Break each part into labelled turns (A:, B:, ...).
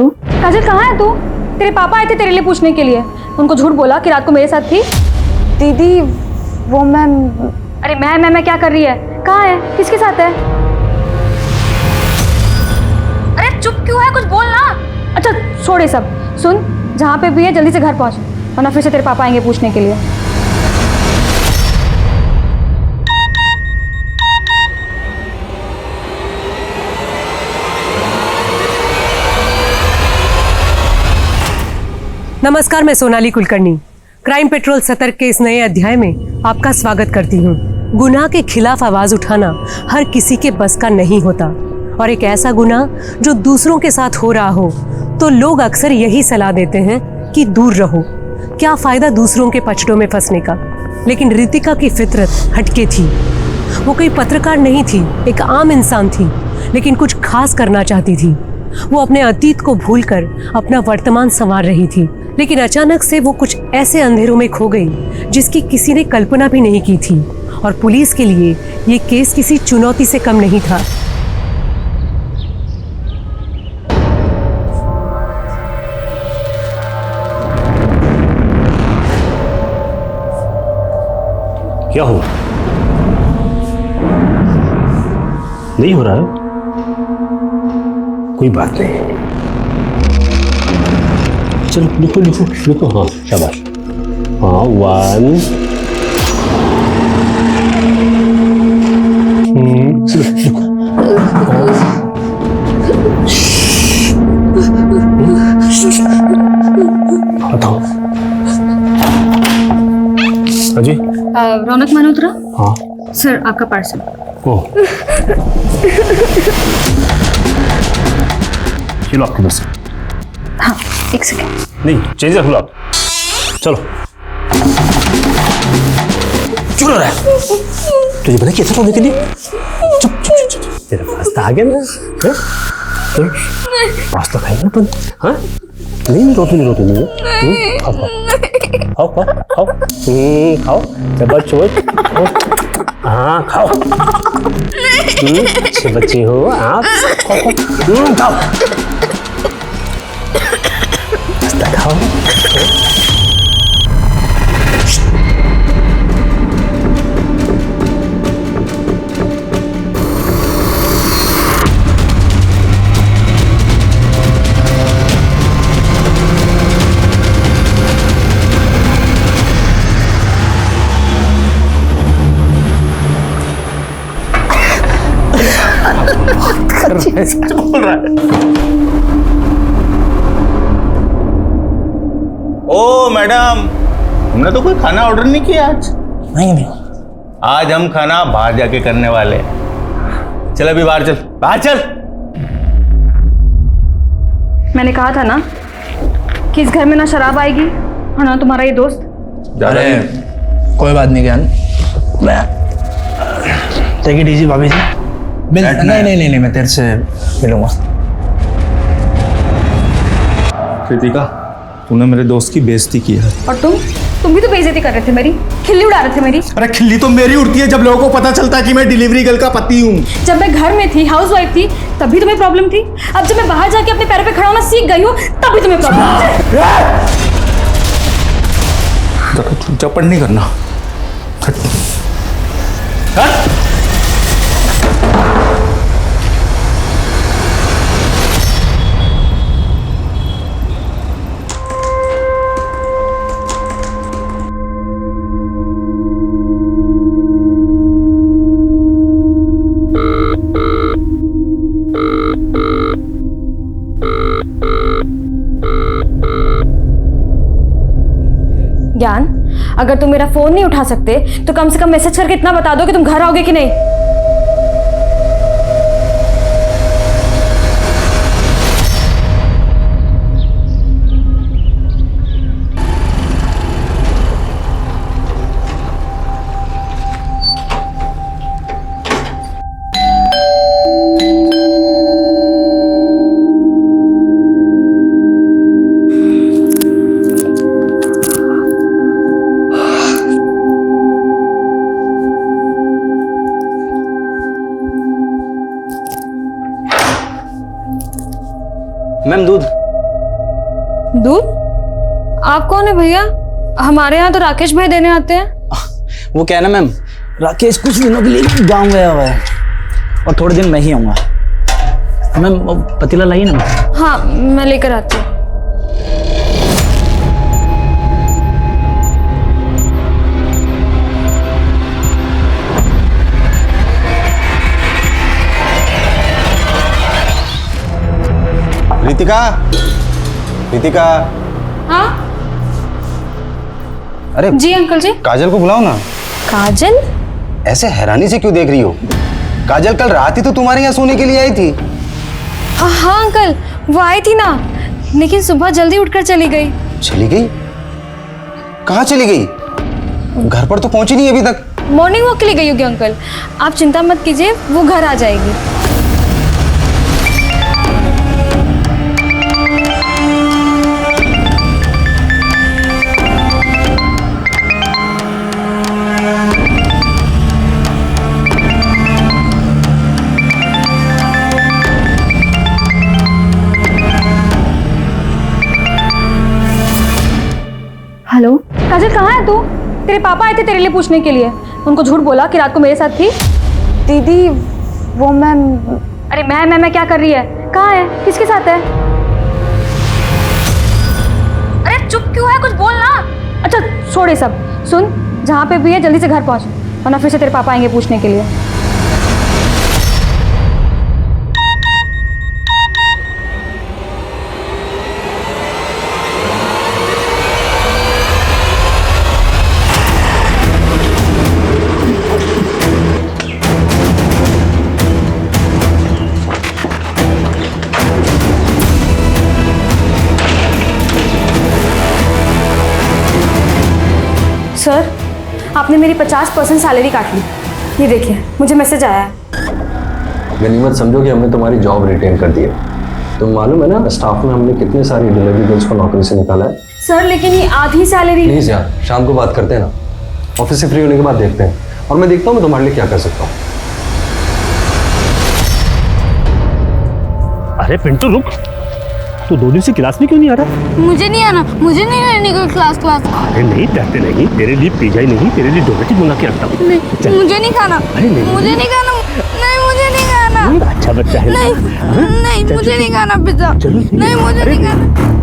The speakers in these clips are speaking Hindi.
A: तुम? काजल कहाँ है तू? तेरे पापा आए थे तेरे लिए पूछने के लिए। उनको झूठ बोला कि रात को मेरे साथ थी।
B: दीदी वो मैं
A: अरे मैं क्या कर रही है? कहाँ है? किसके साथ है? अरे चुप क्यों है? कुछ बोल ना। अच्छा छोड़ ये सब। सुन, जहाँ पे भी है जल्दी से घर पहुँच, वरना फिर से तेरे पापा आएंगे पूछने के लिए।
C: नमस्कार, मैं सोनाली कुलकर्णी क्राइम पेट्रोल सतर्क के इस नए अध्याय में आपका स्वागत करती हूँ। गुनाह के खिलाफ आवाज उठाना हर किसी के बस का नहीं होता, और एक ऐसा गुनाह जो दूसरों के साथ हो रहा हो तो लोग अक्सर यही सलाह देते हैं कि दूर रहो। क्या फायदा दूसरों के पचड़ों में फंसने का। लेकिन रितिका की फितरत हटके थी। वो कोई पत्रकार नहीं थी, एक आम इंसान थी, लेकिन कुछ खास करना चाहती थी। वो अपने अतीत को भूलकर अपना वर्तमान संवार रही थी, लेकिन अचानक से वो कुछ ऐसे अंधेरों में खो गई जिसकी किसी ने कल्पना भी नहीं की थी। और पुलिस के लिए ये केस किसी चुनौती से कम नहीं था।
D: क्या हुआ? नहीं हो रहा है? कोई बात नहीं, चलो लिखो लिखो लिखो। हाँ शाबाश। हाँ 1 चलो लिखो। बताओ। अजी
A: रौनक मल्होत्रा।
D: हाँ
A: सर आपका पार्सल।
D: ओह चलो आपके बस।
A: हाँ एक सेकेंड।
D: नहीं चेंज रख लो आप। चलो क्यों रो रहा है? तुझे पता कैसा रोने के लिए? चुप चुप चुप चुप। तेरा पास्ता आ गया ना? हाँ? चलो पास्ता खाएंगे अपन। हाँ नहीं रोते नहीं रोते नहीं। खाओ खाओ खाओ खाओ खाओ जबरदस्त। हाँ खाओ। अच्छे बच्चे हो आप। खाओ खाओ पास्ता खाओ। बोल रहा है।
E: ओ मैडम, हमने तो कोई खाना ऑर्डर नहीं किया आज।
F: नहीं
E: आज हम खाना बाहर जाके करने वाले हैं। चल अभी बाहर चल, बाहर चल।
A: मैंने कहा था ना कि इस घर में ना शराब आएगी और ना तुम्हारा ये दोस्त।
F: अरे कोई बात नहीं ज्ञान, टेक इट इजी भाभी जी। नहीं मैं तेरे से मिलूंगा।
E: कृतिका, तूने मेरे दोस्त की बेइज्जती की है।
A: और तुम भी तो बेइज्जती कर रहे थे मेरी, खिल्ली उड़ा रहे थे मेरी।
E: अरे खिल्ली तो मेरी उड़ती है जब लोगों को पता चलता है कि मैं डिलीवरी गर्ल का पति हूँ।
A: जब मैं घर में थी, हाउस वाइफ थी, तब भी तुम्हें प्रॉब्लम थी। अब जब मैं बाहर जाके अपने पैरों पे खड़ा होना सीख गई हूँ, तब भी तुम्हें प्रॉब्लम है।
E: चुपचाप नहीं करना।
A: ज्ञान, अगर तुम मेरा फोन नहीं उठा सकते तो कम से कम मैसेज करके इतना बता दो कि तुम घर आओगे कि नहीं।
G: मैम दूध।
A: दूध? आप कौन है भैया? हमारे यहाँ तो राकेश भाई देने आते हैं।
F: वो क्या है ना मैम, राकेश कुछ दिनों के लिए गाँव गया हुआ है और थोड़े दिन मैं ही आऊँगा। मैम वो पतीला लाइए ना।
A: हाँ, मैं लेकर आती हूँ।
E: रितिका, रितिका।
A: हाँ
E: अरे
A: जी अंकल जी।
E: काजल को बुलाओ ना।
A: काजल?
E: ऐसे हैरानी से क्यों देख रही हो? काजल कल रात ही तो तुम्हारे यहाँ सोने के लिए आई थी।
A: हाँ अंकल, वो आई थी ना, लेकिन सुबह जल्दी उठकर चली गई।
E: चली गई? कहाँ चली गई? घर पर तो पहुंची नहीं अभी तक।
A: मॉर्निंग वॉक के लिए गई होगी अंकल, आप चिंता मत कीजिए, वो घर आ जाएगी। हेलो काजल, कहाँ है तू? तेरे पापा आए थे तेरे लिए पूछने के लिए। उनको झूठ बोला कि रात को मेरे साथ थी।
B: दीदी वो मैम।
A: अरे मैं क्या कर रही है? कहाँ है? किसके साथ है? अरे चुप क्यों है? कुछ बोल ना। अच्छा छोड़ ये सब, सुन जहाँ पे भी है जल्दी से घर पहुँच, वरना फिर से तेरे पापा आएंगे पूछने के लिए। सर, आपने मेरी 50% सैलरी काट ली। ये देखिए, मुझे मैसेज आया है।
D: गनीमत समझो कि हमने तुम्हारी जॉब रिटेन कर दी है। तुम मालूम है ना स्टाफ में हमने कितने सारी डिलीवरी गर्ल्स को नौकरी से निकाला है।
A: सर लेकिन ये आधी सैलरी।
D: प्लीज यार, शाम को बात करते हैं ना, ऑफिस से फ्री होने के बाद देखते हैं और मैं देखता हूँ मैं तुम्हारे लिए क्या कर सकता हूँ।
G: अरे पिंटू रुक, तू 2 दिन से क्लास में क्यों नहीं आ रहा?
B: मुझे नहीं आना, मुझे नहीं रहने का क्लास।
G: अरे नहीं डरते नहीं, तेरे लिए पिज्जा ही नहीं तेरे लिए डोनेट मंगा के रखता हूँ।
B: नहीं, मुझे नहीं खाना।
G: अरे नहीं,
B: मुझे नहीं खाना। नहीं मुझे नहीं खाना।
G: अच्छा बच्चा है।
B: नहीं नहीं, मुझे नहीं खाना पिज्जा। नहीं मुझे नहीं खाना।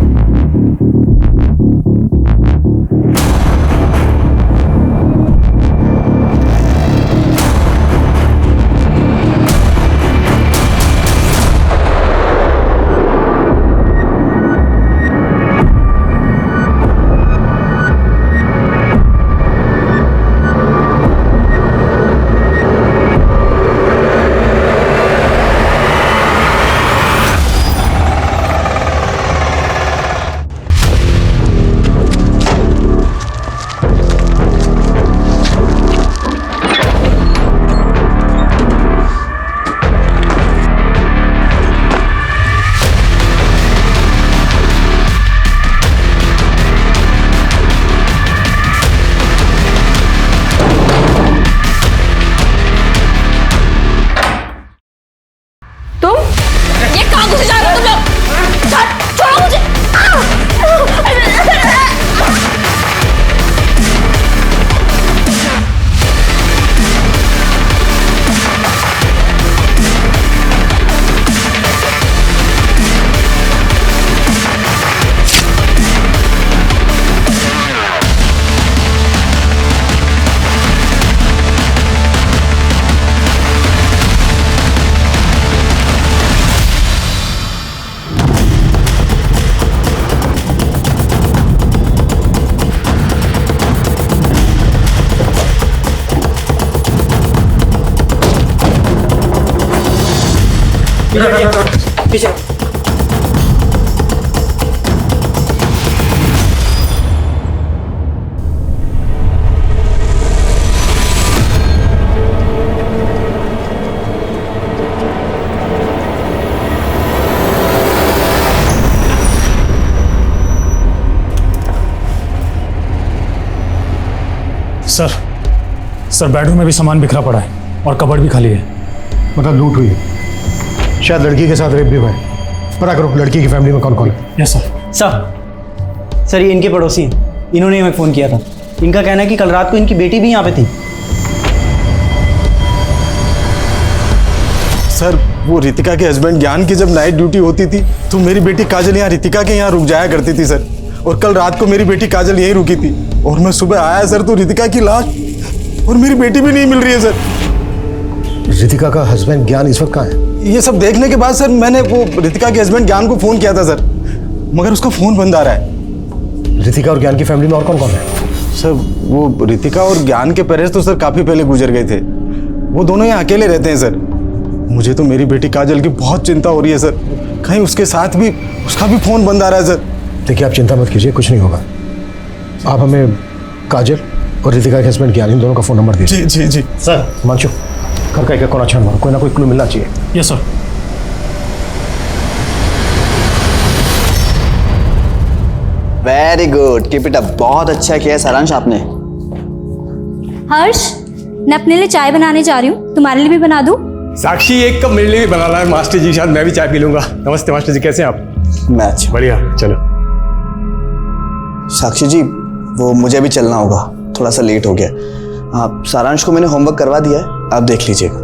F: पीछे
H: सर बेडरूम में भी सामान बिखरा पड़ा है और कबर्ड भी खाली है।
I: मतलब लूट हुई है, शायद लड़की के साथ रेप भी हुआ है। पता करो लड़की की फैमिली में कौन कौन है।
H: Yes sir.
F: सर सर ये इनके पड़ोसी हैं, इन्होंने हमें फ़ोन किया था। इनका कहना है कि कल रात को इनकी बेटी भी यहाँ पे थी।
I: सर वो रितिका के हस्बैंड ज्ञान की जब नाइट ड्यूटी होती थी तो मेरी बेटी काजल यहाँ रितिका के यहाँ रुक जाया करती थी सर। और कल रात को मेरी बेटी काजल यहीं रुकी थी और मैं सुबह आया सर तो रितिका की लाश और मेरी बेटी भी नहीं मिल रही है सर।
D: रितिका का हस्बैंड ज्ञान इस वक्त कहाँ है?
I: ये सब देखने के बाद सर मैंने वो रितिका के हस्बैंड ज्ञान को फ़ोन किया था सर, मगर उसका फ़ोन बंद आ रहा है।
D: रितिका और ज्ञान की फैमिली में और कौन कौन है?
I: सर वो रितिका और ज्ञान के पेरेंट्स तो सर काफ़ी पहले गुजर गए थे, वो दोनों यहाँ अकेले रहते हैं सर। मुझे तो मेरी बेटी काजल की बहुत चिंता हो रही है सर, कहीं उसके साथ भी उसका भी फ़ोन बंद आ रहा है सर।
D: देखिए आप चिंता मत कीजिए, कुछ नहीं होगा। आप हमें काजल और रितिका के हस्बैंड ज्ञान इन दोनों का फ़ोन नंबर दीजिए।
I: जी जी जी
D: सर मानचो घर का एक कोना छान मारो, कोई ना कोई क्लू मिलना चाहिए।
H: Yes sir.
J: Very good, keep it up. बहुत अच्छा किया सारांश आपने।
A: हर्ष, मैं अपने लिए चाय बनाने जा रही हूँ, तुम्हारे लिए भी बना दूँ?
G: साक्षी एक कप मेरे लिए भी बनाना है मास्टर जी के साथ, मैं भी चाय पी लूंगा। नमस्ते मास्टर जी, कैसे हैं आप?
J: मैं अच्छा।
G: बढ़िया, चलो।
J: साक्षी जी वो मुझे भी चलना होगा, थोड़ा सा लेट हो गया। आप सारांश को मैंने होमवर्क करवा दिया है, आप देख लीजिएगा।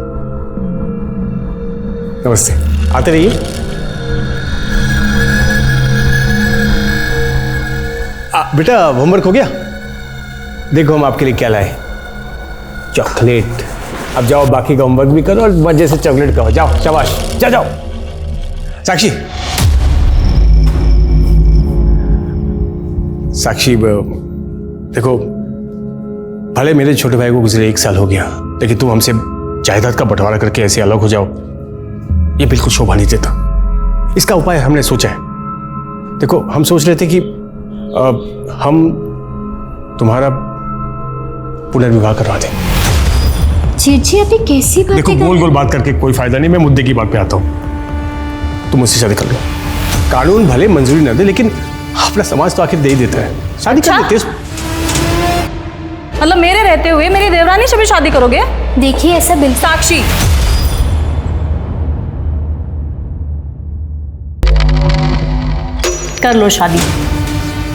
G: नमस्ते, आते रहिए। बेटा होमवर्क हो गया? देखो हम आपके लिए क्या लाए, चॉकलेट। अब जाओ बाकी का होमवर्क भी करो और मजे से चॉकलेट खाओ। जाओ शाबाश, जाओ। साक्षी साक्षी देखो, भले मेरे छोटे भाई को गुजरे 1 साल हो गया, लेकिन तुम हमसे जायदाद का बंटवारा करके ऐसे अलग हो जाओ, ये बिल्कुल शोभा नहीं देता। इसका उपाय हमने सोचा है। देखो हम सोच रहे थे कि हम तुम्हारा पुनर्विवाह करवा दें।
A: जी अभी कैसी बातें
G: देखो गोल गोल बात करके कोई फायदा नहीं, मैं मुद्दे की बात पे आता हूँ। तुम मुझसे शादी कर लो। कानून भले मंजूरी ना दे, लेकिन अपना समाज तो आखिर दे ही देता है। शादी कर लेते हैं।
B: मतलब मेरे रहते हुए मेरी देवरानी से भी शादी करोगे?
A: देखिए ऐसा बिल्कुल।
B: साक्षी, कर लो शादी,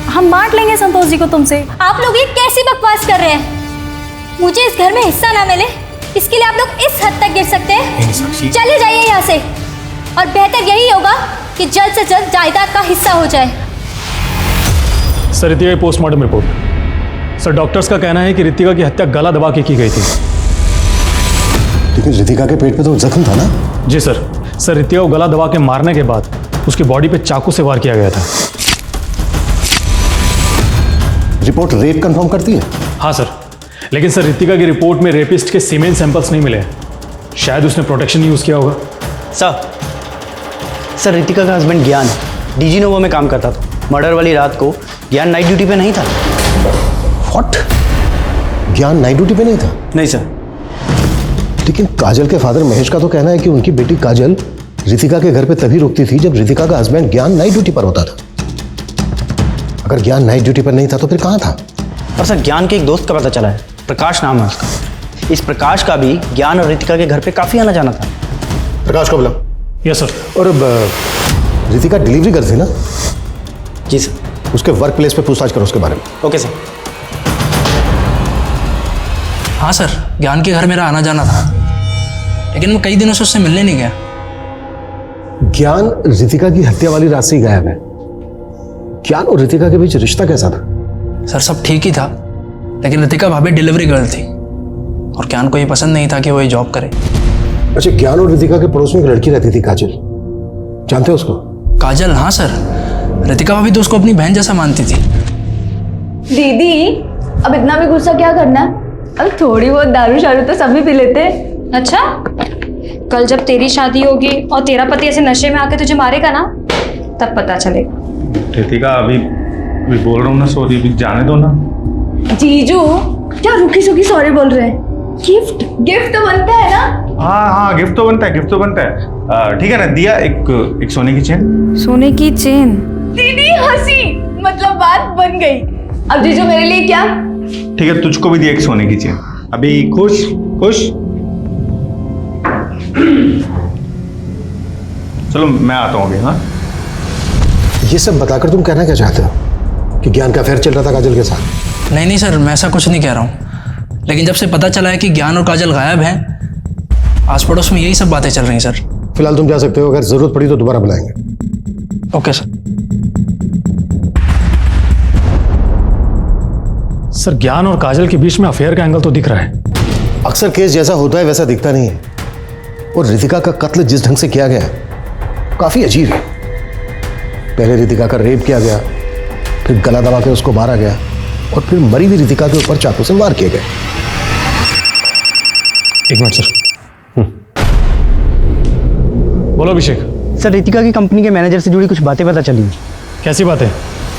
B: हम बांट लेंगे संतोष जी को तुमसे।
A: आप लोग ये कैसी बकवास कर रहे हैं? मुझे इस घर में हिस्सा ना मिले इसके लिए आप लोग इस हद तक गिर सकते हैं? चले जाइए यहाँ से, और बेहतर यही होगा कि जल्द से जल्द जायदाद का हिस्सा हो जाए।
H: सर रितिका की पोस्टमार्टम रिपोर्ट। सर डॉक्टर्स का कहना है कि रितिका की हत्या गला दबा के की गई थी।
D: लेकिन रितिका के पेट पे तो जख्म था ना?
H: जी सर। सर रितिका को गला दबा के मारने के बाद उसकी बॉडी पे चाकू से वार किया गया था।
D: रिपोर्ट रेप कंफर्म करती है?
H: हाँ सर, लेकिन सर रितिका की रिपोर्ट में रेपिस्ट के सीमेन सैंपल्स नहीं मिले। शायद उसने प्रोटेक्शन यूज़ किया होगा।
F: सर रितिका का हस्बैंड ज्ञान डीजी नोवा में काम करता था। मर्डर वाली रात को ज्ञान नाइट ड्यूटी पे नहीं था।
D: व्हाट? ज्ञान नाइट ड्यूटी पे नहीं था?
F: नहीं सर।
D: लेकिन काजल के फादर महेश का तो कहना है कि उनकी बेटी काजल रितिका के घर पे तभी रुकती थी जब रितिका का हस्बैंड ज्ञान नाइट ड्यूटी पर होता था। अगर ज्ञान नाइट ड्यूटी पर नहीं था तो फिर कहाँ था?
F: और सर ज्ञान के एक दोस्त का पता चला है, प्रकाश नाम है उसका। इस प्रकाश का भी ज्ञान और रितिका के घर पे काफ़ी आना जाना था।
D: प्रकाश को बुलाओ।
H: Yes sir.
D: और रितिका डिलीवरी गर्ल थी ना?
F: जी सर।
D: उसके वर्क प्लेस पे पूछताछ करो उसके बारे में।
F: Okay sir.
K: हाँ सर, ज्ञान के घर मेरा आना जाना था, लेकिन मैं कई दिनों से उससे मिलने नहीं गया।
D: ज्ञान रितिका की हत्या वाली रात से ही गायब है। ज्ञान और रितिका के बीच रिश्ता कैसा था?
K: सर सब ठीक ही था, लेकिन रितिका भाभी डिलीवरी गर्ल थी और ज्ञान को ये पसंद नहीं था कि वो ये जॉब करे।
D: अच्छा, ज्ञान और रितिका के पड़ोस में एक लड़की रहती थी काजल, जानते हो उसको?
K: काजल? हाँ सर, रितिका भाभी तो उसको अपनी बहन जैसा मानती थी।
B: दीदी अब इतना भी गुस्सा क्या करना है? अब थोड़ी बहुत दारू शारू तो सभी पी लेते हैं।
A: अच्छा, कल जब तेरी शादी होगी और तेरा पति ऐसे नशे में आके तुझे मारेगा ना, तब पता चलेगा।
E: रितिका अभी बोल रहा हूँ ना, सॉरी, जाने दो ना।
B: जीजू क्या रुकी सुखी सॉरी बोल रहे हैं? गिफ्ट गिफ्ट तो बनता है ना?
E: हाँ गिफ्ट तो बनता है, गिफ्ट तो बनता है। ठीक है ना, दिया एक सोने की चेन।
A: सोने की चेन?
B: दीदी हंसी, मतलब बात बन गई। अब जीजू मेरे लिए क्या?
E: ठीक है, तुझको भी दिया एक सोने की चेन। अभी खुश खुश? चलो मैं आता हूँ अभी। हाँ,
D: ये सब बताकर तुम कहना क्या चाहते हो? कि ज्ञान का अफेयर चल रहा था काजल के साथ?
K: नहीं नहीं सर, मैं ऐसा कुछ नहीं कह रहा हूँ, लेकिन जब से पता चला है कि ज्ञान और काजल गायब हैं, आस पड़ोस में यही सब बातें चल रही हैं सर।
D: फिलहाल तुम जा सकते हो, अगर जरूरत पड़ी तो दोबारा बुलाएंगे।
K: Okay sir.
H: सर ज्ञान और काजल के बीच में अफेयर का एंगल तो दिख रहा है।
D: अक्सर केस जैसा होता है वैसा दिखता नहीं है, और रितिका का कत्ल जिस ढंग से किया गया काफी अजीब है। पहले रितिका का रेप किया गया, फिर गला दबा के उसको मारा गया, और फिर मरी हुई रितिका के ऊपर चाकू से वार किए गए।
H: एक मिनट सर। बोलो अभिषेक।
F: सर रितिका की कंपनी के मैनेजर से जुड़ी कुछ बातें पता चली।
H: कैसी बात है?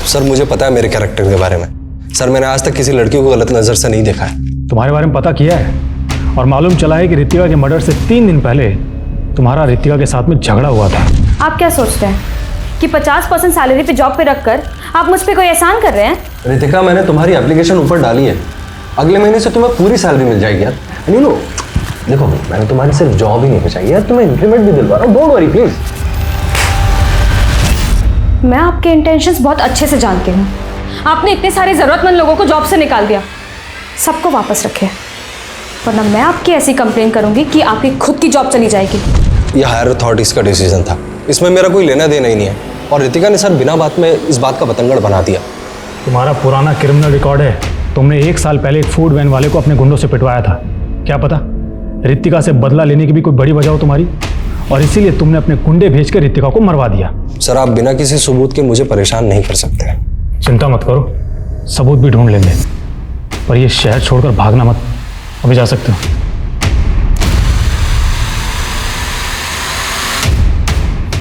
L: सर मुझे पता है मेरे कैरेक्टर के बारे में। सर मैंने आज तक किसी लड़की को गलत नजर से नहीं देखा है।
H: तुम्हारे बारे में पता किया है और मालूम चला है कि रितिका के मर्डर से 3 दिन पहले तुम्हारा रितिका के साथ में झगड़ा हुआ था।
B: आप क्या सोचते हैं कि 50% सैलरी पे जॉब पे रखकर आप मुझ पे कोई एहसान कर रहे हैं?
L: रितिका, मैंने तुम्हारी एप्लीकेशन ऊपर डाली है, अगले महीने से तुम्हें पूरी सैलरी मिल जाएगी यार। नहीं नो, देखो मैंने तुम्हारी सिर्फ जॉब ही नहीं बचाई यार, तुम्हें इंक्रीमेंट भी दिलवा रहा हूँ, डोंट वरी प्लीज।
B: मैं आपके इंटेंशंस बहुत अच्छे से जानती हूँ। आपने इतने सारे जरूरतमंद लोगों को जॉब से निकाल दिया, सबको वापस रखे, वरना मैं आपकी ऐसी कंप्लेन करूंगी कि आपकी खुद की जॉब चली जाएगी।
L: ये हायर अथॉरिटीज का डिसीजन था, इसमें मेरा कोई लेना देना ही नहीं है। और रितिका ने सर बिना बात में इस बात का बतंगड़ बना दिया।
H: तुम्हारा पुराना क्रिमिनल रिकॉर्ड है। तुमने 1 साल पहले एक फूड वैन वाले को अपने गुंडों से पिटवाया था। क्या पता रितिका से बदला लेने की भी कोई बड़ी वजह हो तुम्हारी, और इसीलिए तुमने अपने गुंडे भेजकर रितिका को मरवा दिया।
L: सर आप बिना किसी सबूत के मुझे परेशान नहीं कर सकते।
H: चिंता मत करो, सबूत भी ढूंढ लेंगे, पर ये शहर छोड़कर भागना मत। अभी जा सकते हो।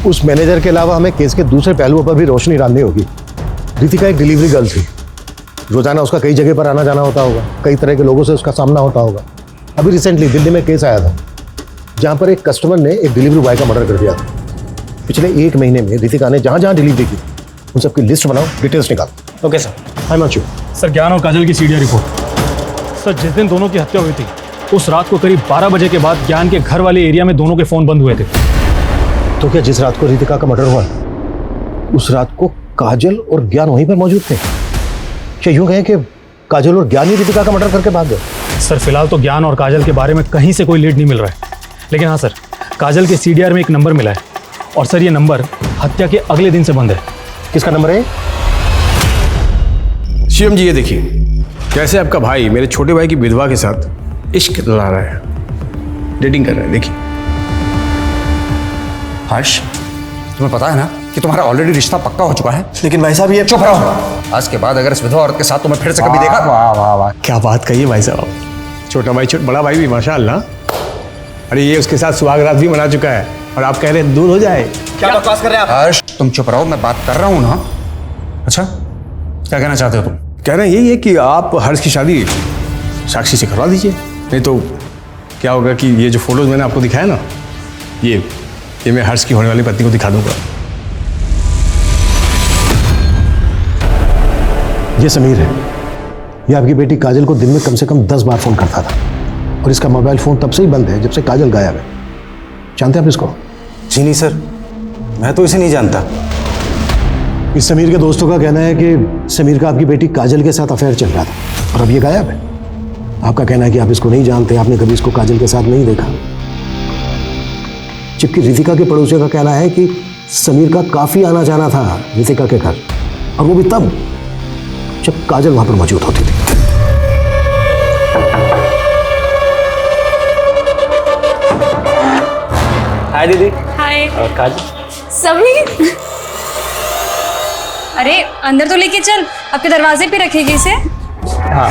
D: उस मैनेजर के अलावा हमें केस के दूसरे पहलुओं पर भी रोशनी डालनी होगी। रितिका एक डिलीवरी गर्ल थी, रोजाना उसका कई जगह पर आना जाना होता होगा, कई तरह के लोगों से उसका सामना होता होगा। अभी रिसेंटली दिल्ली में केस आया था जहां पर एक कस्टमर ने एक डिलीवरी बॉय का मर्डर कर दिया था। पिछले 1 महीने में रितिका ने जहां जहां डिलीवरी की उन सबकी लिस्ट बनाओ, डिटेल्स निकालो।
H: Okay sir.
D: Hi Manshu.
H: Sir Gyan और काजल की सीडिया रिपोर्ट। सर जिस दिन दोनों की हत्या हुई थी उस रात को करीब 12 बजे के बाद ज्ञान के घर वाले एरिया में दोनों के फोन बंद हुए थे।
D: तो क्या जिस रात को रितिका का मर्डर हुआ उस रात को काजल और ज्ञान वहीं पर मौजूद थे? क्या यूं कहें कि काजल और ज्ञान ही रितिका का मर्डर करके भाग गए?
H: सर फिलहाल तो ज्ञान और काजल के बारे में कहीं से कोई लीड नहीं मिल रहा है, लेकिन हाँ सर, काजल के सीडीआर में एक नंबर मिला है, और सर ये नंबर हत्या के अगले दिन से बंद है।
D: किसका नंबर है?
G: शिवम जी ये देखिए कैसे आपका भाई मेरे छोटे भाई की विधवा के साथ इश्क लड़ा रहा है, डेटिंग कर रहा है। देखिए
M: हर्ष, तुम्हें पता है ना कि तुम्हारा ऑलरेडी रिश्ता पक्का हो चुका है।
J: लेकिन भाई साहब ये
M: चुप रहो। आज के बाद अगर इस विधवा औरत के साथ तुम्हें फिर से कभी देखा।
G: वाह वाह वाह, क्या बात कही है भाई साहब। छोटा भाई बड़ा भाई भी माशाअल्लाह। अरे ये उसके साथ सुहाग रात भी मना चुका है और आप कह रहे हैं दूर हो जाए।
J: क्या बकवास कर रहे हैं आप?
M: हर्ष तुम चुप रहो, मैं बात कर रहा हूँ ना। अच्छा क्या कहना चाहते हो तुम?
G: कहना यही है कि आप हर्ष की शादी साक्षी से करवा दीजिए, नहीं तो क्या होगा कि ये जो फोटोज मैंने आपको दिखाया ना, ये मैं हर्ष की होने वाली पत्नी को दिखा दूंगा।
D: ये समीर है, ये आपकी बेटी काजल को दिन में कम से कम 10 बार फोन करता था, और इसका मोबाइल फोन तब से ही बंद है जब से काजल गायब है। जानते हैं आप इसको?
L: जी नहीं सर, मैं तो इसे नहीं जानता।
D: इस समीर के दोस्तों का कहना है कि समीर का आपकी बेटी काजल के साथ अफेयर चल रहा था और अब ये गायब है। आपका कहना है कि आप इसको नहीं जानते, आपने कभी इसको काजल के साथ नहीं देखा। जबकि रितिका के पड़ोसियों का कहना है कि समीर का काफी आना जाना था रितिका के घर, और वो भी तब जब काजल वहां पर मौजूद होती थी।
E: हाय दीदी।
A: हाय।
E: काजल।
A: समीर, अरे अंदर तो लेके चल, आपके दरवाजे पे रखेगी इसे।
L: हाँ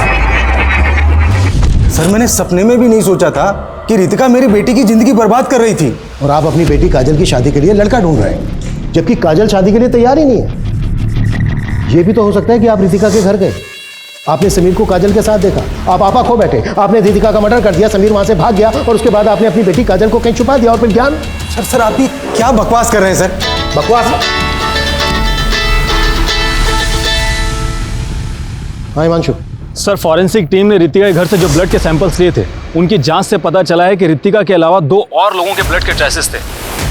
L: सर, मैंने सपने में भी नहीं सोचा था कि रितिका मेरी बेटी की जिंदगी बर्बाद कर रही थी।
D: और आप अपनी बेटी काजल की शादी के लिए लड़का ढूंढ रहे हैं, जबकि काजल शादी के लिए तैयार ही नहीं है। ये भी तो हो सकता है कि आप रितिका के घर गए, आपने समीर को काजल के साथ देखा, आप आपा खो बैठे, आपने रितिका का मर्डर कर दिया, समीर वहां से भाग गया, और उसके बाद आपने अपनी बेटी काजल को कहीं छुपा दिया, और फिर ज्ञान।
L: सर आप ये क्या बकवास कर रहे हैं सर?
D: बकवास? हाँ हिमांशु।
H: सर फॉरेंसिक टीम ने रितिका के घर से जो ब्लड के सैंपल्स लिए थे, उनकी जांच से पता चला है कि रितिका के अलावा 2 और लोगों के ब्लड के ट्रेसेस थे।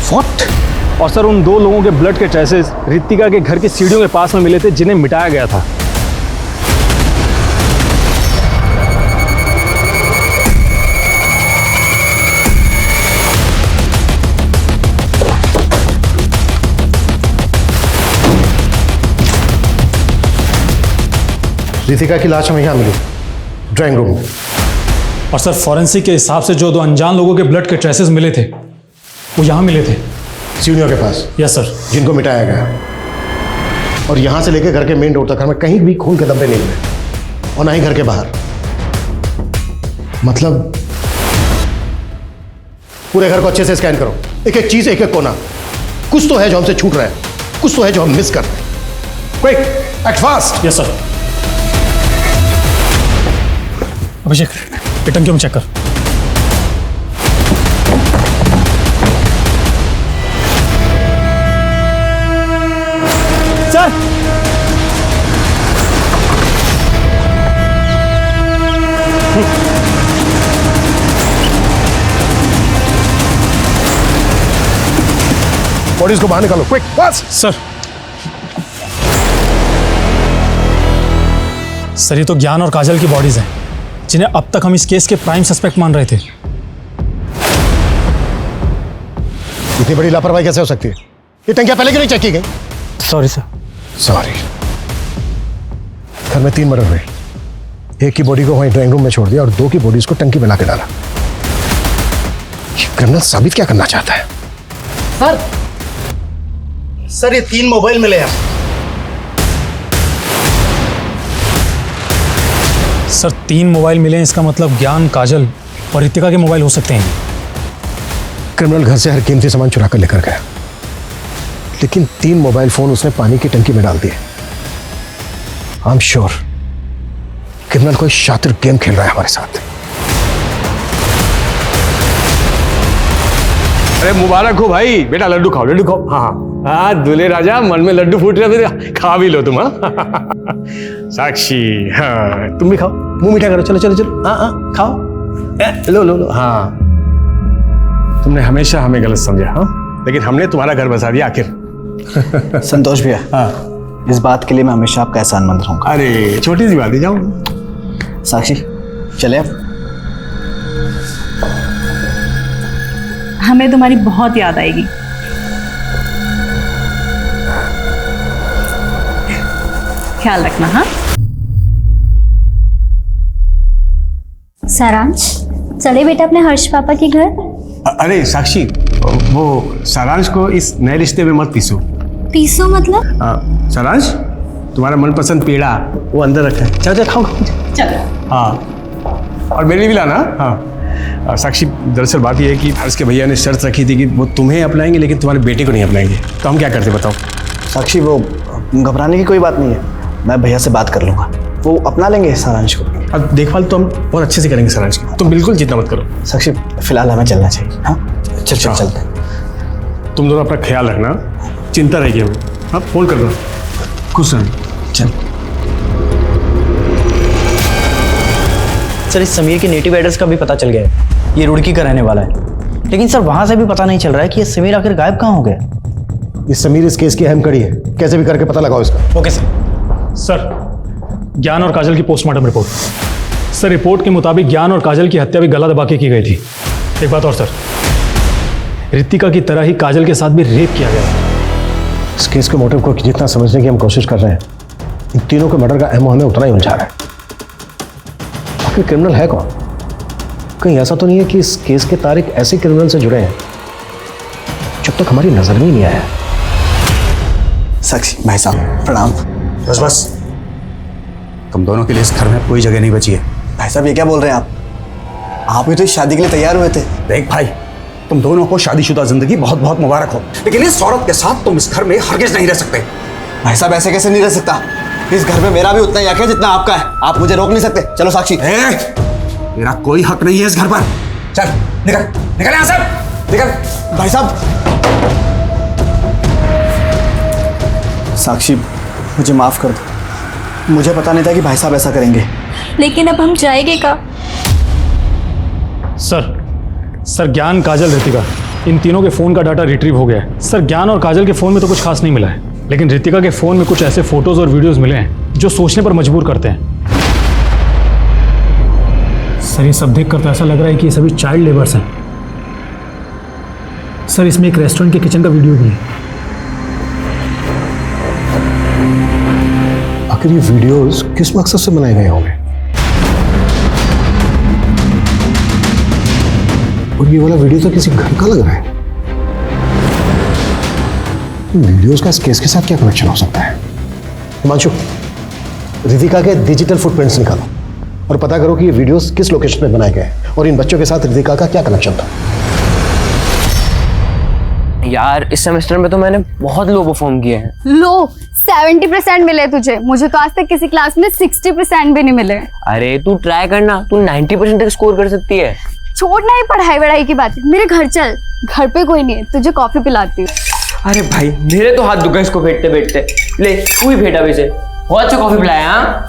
D: व्हाट?
H: और सर उन 2 लोगों के ब्लड के ट्रेसेस रितिका के घर की सीढ़ियों के पास में मिले थे, जिन्हें मिटाया गया था।
I: रितिका की लाश हमें यहाँ मिली, ड्राइंग रूम में।
H: और सर फॉरेंसिक के हिसाब से जो 2 अनजान लोगों के ब्लड के ट्रेसेस मिले थे वो यहाँ मिले थे,
I: सीढ़ियों के पास।
H: Yes sir.
I: जिनको मिटाया गया, और यहाँ से लेकर घर के मेन डोर तक हमें कहीं भी खून के धब्बे नहीं मिले, और ना ही घर के बाहर। मतलब पूरे घर को अच्छे से स्कैन करो, एक एक चीज, एक एक कोना। कुछ तो है जो हमसे छूट रहा है, कुछ तो है जो हम मिस कर रहे हैं। Quick, act fast.
H: Yes sir. Abhishek ये टंकी में चेक कर।
D: सर
I: बॉडीज को बाहर निकालो, क्विक, फास्ट।
H: सर ये तो ज्ञान और काजल की बॉडीज हैं जिन्हें अब तक हम इस केस के प्राइम सस्पेक्ट मान रहे थे।
I: इतनी बड़ी लापरवाही कैसे हो सकती है? ये टंकियां पहले क्यों नहीं चेक की गई?
H: Sorry sir.
I: सॉरी। घर में 3 मर्डर हुए, एक की बॉडी को वहीं ड्राइंग रूम में छोड़ दिया और 2 की बॉडीज को टंकी में ला के डाला। ये क्रिमिनल साबित क्या करना चाहता है?
F: सर ये 3 मोबाइल मिले हैं।
H: सर 3 मोबाइल मिले हैं, इसका मतलब ज्ञान, काजल और रितिका के मोबाइल हो सकते हैं।
I: क्रिमिनल घर से हर कीमती सामान चुरा कर लेकर गया, लेकिन 3 मोबाइल फोन उसने पानी की टंकी में डाल दिए। आई एम श्योर क्रिमिनल कोई शातिर गेम खेल रहा है हमारे साथ।
G: अरे मुबारक हो भाई, बेटा लड्डू खाओ, लड्डू खाओ। हाँ हाँ, दूल्हे राजा, मन में लड्डू फूट रहे थे, खा भी लो तुम। हाँ साक्षी, हाँ तुम भी खाओ, मुंह मीठा करो। चलो चलो चलो, हाँ हाँ खाओ, लो लो लो। हाँ तुमने हमेशा हमें गलत समझा, हाँ, लेकिन हमने तुम्हारा घर बसा दिया आखिर।
J: संतोष भैया, हाँ, इस बात के लिए मैं हमेशा आपका एहसानमंद रहूंगा।
G: अरे छोटी सी बात है, जाओ।
J: साक्षी चले अब।
N: हमें तुम्हारी बहुत याद आएगी। ख्याल रखना। हाँ
A: सारांश, चले बेटा अपने हर्ष पापा के घर।
G: अरे साक्षी, वो सारांश को इस नए रिश्ते में मत पीसो।
A: पीसो मतलब?
G: सारांश, तुम्हारा मनपसंद पेड़ा वो अंदर रखा है, चलो चलो खाओ खाओ।
N: चलो।
G: हाँ, और मेरे लिए भी लाना। हाँ साक्षी, दरअसल बात यह है कि हर्ष के भैया ने शर्त रखी थी कि वो तुम्हें अपनाएंगे लेकिन तुम्हारे बेटे को नहीं अपनाएंगे, तो हम क्या करते बताओ?
J: साक्षी वो घबराने की कोई बात नहीं है, मैं भैया से बात कर लूंगा, वो अपना लेंगे सारांश को।
G: अब देखभाल तो हम बहुत अच्छे से करेंगे सारांश की, तुम बिल्कुल चिंता मत करो।
J: साक्षी फिलहाल हमें चलना चाहिए। हाँ चल चल चलते हैं।
G: तुम दोनों अपना ख्याल रखना, चिंता रहेगी हमें। हाँ फोन कर दो, खुश रहना।
J: चल।
F: सर इस समीर के नेटिव एड्रेस का भी पता चल गया है, ये रुड़की का रहने वाला है, लेकिन सर वहां से भी पता नहीं चल रहा है कि ये समीर आखिर गायब कहाँ हो गया।
I: ये समीर इस केस की अहम कड़ी है, कैसे भी करके पता लगाओ इसका।
F: Okay sir.
H: सर ज्ञान और काजल की पोस्टमार्टम रिपोर्ट। सर रिपोर्ट के मुताबिक ज्ञान और काजल की हत्या भी गला दबा के की गई थी। एक बात और सर, रितिका की तरह ही काजल के साथ भी रेप किया गया।
I: इस केस के मोटिव को जितना समझने की हम कोशिश कर रहे हैं, इन तीनों के मर्डर का अहम हमें उतना ही उलझा रहा है। आखिर क्रिमिनल है कौन? कहीं ऐसा तो नहीं है कि इस केस के तारीख ऐसे क्रिमिनल से जुड़े हैं जब तक हमारी नजर में ही नहीं आया।
J: साक्षी भाई साहब प्रणाम।
M: बस बस, तुम दोनों के लिए इस घर में कोई जगह नहीं बची है।
J: भाई साहब ये क्या बोल रहे हैं आप भी तो इस शादी के लिए तैयार हुए थे।
M: देख भाई, तुम दोनों को शादीशुदा जिंदगी बहुत बहुत मुबारक हो, लेकिन इस औरत के साथ तुम इस घर में हरगिज नहीं रह सकते।
J: भाई साहब ऐसे कैसे नहीं रह सकता, इस घर में मेरा भी उतना ही हक है जितना आपका है, आप मुझे रोक नहीं सकते। चलो साक्षी।
M: मेरा कोई हक नहीं है इस घर पर। चल निकल निकल यहाँ से, निकल।
J: भाई साहब। साक्षी मुझे माफ कर दो, मुझे पता नहीं था कि भाई साहब ऐसा करेंगे।
A: लेकिन अब हम जाएंगे कहाँ?
H: सर ज्ञान, काजल, रितिका, इन तीनों के फोन का डाटा रिट्रीव हो गया है। सर ज्ञान और काजल के फोन में तो कुछ खास नहीं मिला है, लेकिन रितिका के फोन में कुछ ऐसे फोटोज और वीडियोस मिले हैं जो सोचने पर मजबूर करते हैं। सर ये सब देखकर तो ऐसा लग रहा है कि ये सभी चाइल्ड लेबर्स हैं। सर इसमें एक रेस्टोरेंट के किचन का वीडियो भी है।
G: आखिर ये वीडियोस किस मकसद से बनाए गए होंगे? और ये वाला वीडियो तो किसी घर का लग रहा है। वीडियोस का इस केस के साथ क्या कनेक्शन हो सकता है? हिमांशु, रितिका के डिजिटल फुटप्रिंट्स निकालो और पता करो कि ये वीडियोस किस लोकेशन पे बनाए गए और इन बच्चों के साथ रितिका का क्या कनेक्शन था।
O: यार इस सेमेस्टर में तो मैंने बहुत लो परफॉर्म किए हैं।
P: लो 70% मिले तुझे, मुझे तो आज तक किसी क्लास में 60% भी नहीं मिले।
O: अरे तू ट्राई करना, तू 90% तक स्कोर कर सकती है।
P: छोड़ना ही पढ़ाई वढ़ाई की बात है, मेरे घर चल, घर पे कोई नहीं है, तुझे कॉफी पिलाती हूँ।
O: अरे भाई मेरे तो हाथ दुखा इसको फेंटते फेंटते। ले तू ही फेंटा वैसे, बहुत अच्छा कॉफी पिलाया। हाँ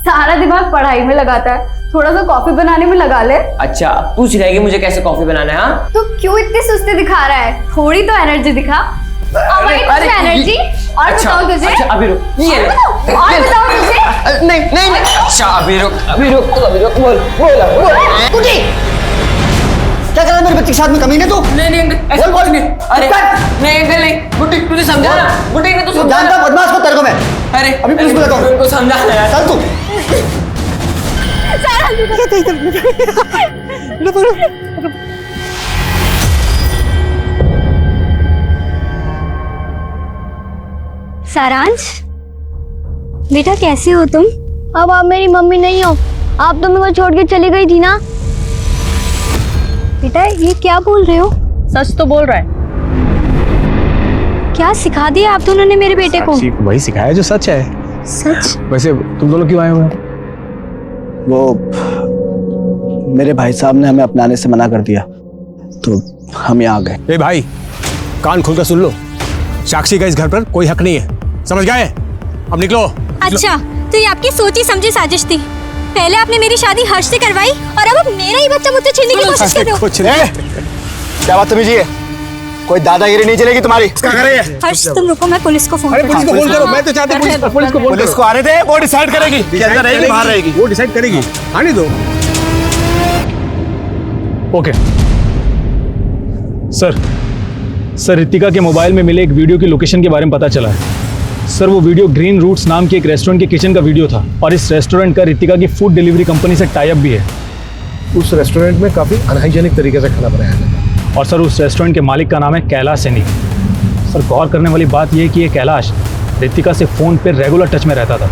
P: सारा दिमाग पढ़ाई में लगाता है, थोड़ा सा कॉफी बनाने में लगा ले।
O: अच्छा तू सिखाएगी मुझे कैसे कॉफी बनाना है? हाँ
P: तू क्यों इतनी सुस्ती दिखा रहा है, थोड़ी तो एनर्जी दिखा। एनर्जी और बताओ तुझे।
O: अच्छा अभी रुक, ये ले।
P: और बताओ तुझे।
O: नहीं नहीं नहीं, अच्छा अभी रुक बोल
F: कुटी क्या कर रहा है मेरे बच्चे के साथ में, कमीने तू?
O: नहीं ऐसा बोल नहीं। अरे नहीं अंकल नहीं, बुटी तुझे समझा ना, बुटी ने तो समझा।
F: जानता बदमाश को तेरे को मैं।
O: अरे
F: अभी पुलिस बुलाता हूँ,
O: उनको समझा ना यार।
F: चल तू।
A: सारांश बेटा कैसे हो तुम?
P: अब आप मेरी मम्मी नहीं हो, आप तो मेरे को छोड़ के चली गई थी ना।
A: बेटा ये क्या बोल रहे हो?
N: सच तो बोल रहा है।
A: क्या सिखा दिया आप दोनों ने मेरे बेटे को?
G: वही सिखाया जो सच है।
A: सच?
G: वैसे तुम दोनों क्यों आए हुए हैं?
J: वो मेरे भाई साहब ने हमें अपनाने से मना कर दिया तो हम यहाँ आ गए।
G: ए भाई कान खोलकर सुन लो, साक्षी का इस घर पर कोई हक नहीं है, समझ गए? अब निकलो।
A: अच्छा तो ये आपकी सोची समझी साजिश थी। पहले आपने मेरी शादी हर्ष से करवाई और अब मेरा ही बच्चा मुझसे छीनने की कोशिश कर रहे हो।
G: कुछ नहीं।
J: क्या बदतमीजी है, कोई दादागिरी नहीं चलेगी तुम्हारी।
G: क्या कर रही है?
A: हर्ष तुम रुको, मैं पुलिस को फोन
G: अरे पुलिस को फोन करो, मैं तो चाहता हूं पुलिस को फोन करो।
J: पुलिस को आने दे, वो डिसाइड करेगी कि अंदर रहेगी बाहर रहेगी।
G: वो डिसाइड करेगी, आने दो।
H: ओके सर रितिका के मोबाइल में मिले एक वीडियो की लोकेशन के बारे में पता चला है। सर वो वीडियो ग्रीन रूट्स नाम के एक रेस्टोरेंट के किचन का वीडियो था और इस रेस्टोरेंट का रितिका की फूड डिलीवरी कंपनी से टाई अप भी है।
G: उस रेस्टोरेंट में काफी अनहाइजेनिक तरीके से खाना बनाया जाता है।
H: और सर उस रेस्टोरेंट के मालिक का नाम है कैलाश सैनी। सर गौर करने वाली बात यह है कि ये कैलाश रितिका से फ़ोन पे रेगुलर टच में रहता था।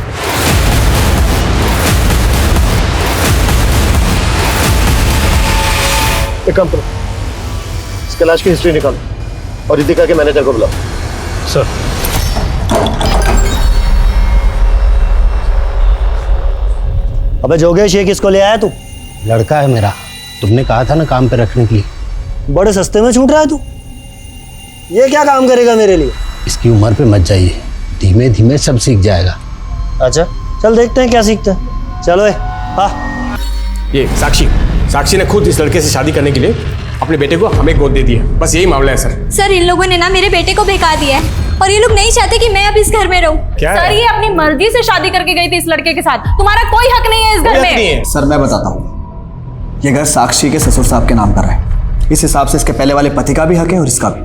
G: एक काम करो, इस कैलाश की हिस्ट्री निकालो और रितिका के मैनेजर को बुलाओ।
H: सर
F: अबे जोगेश ये किसको ले आया तू?
D: लड़का है मेरा, तुमने कहा था ना काम पे रखने के लिए।
F: बड़े सस्ते में छूट रहा है तू, ये क्या काम करेगा मेरे लिए?
D: इसकी उम्र पे मत जाइए, धीमे धीमे सब सीख जाएगा।
F: अच्छा चल देखते हैं क्या सीखते हैं। चलो हाँ।
G: ये साक्षी ने खुद इस लड़के से शादी करने के लिए अपने बेटे को हमें गोद दे दी है, बस यही मामला है सर।
A: सर इन लोगों ने ना मेरे बेटे को बेकार दिया है और ये लोग नहीं चाहते कि मैं अब इस घर में रहूं।
N: सर ये अपनी मर्जी से शादी करके गई थी इस लड़के के साथ, तुम्हारा कोई हक नहीं है इस घर में।
J: सर मैं बताता हूँ, ये घर साक्षी के ससुर साहब के नाम पर है, इस हिसाब से इसके पहले वाले पति का भी हक है और इसका भी।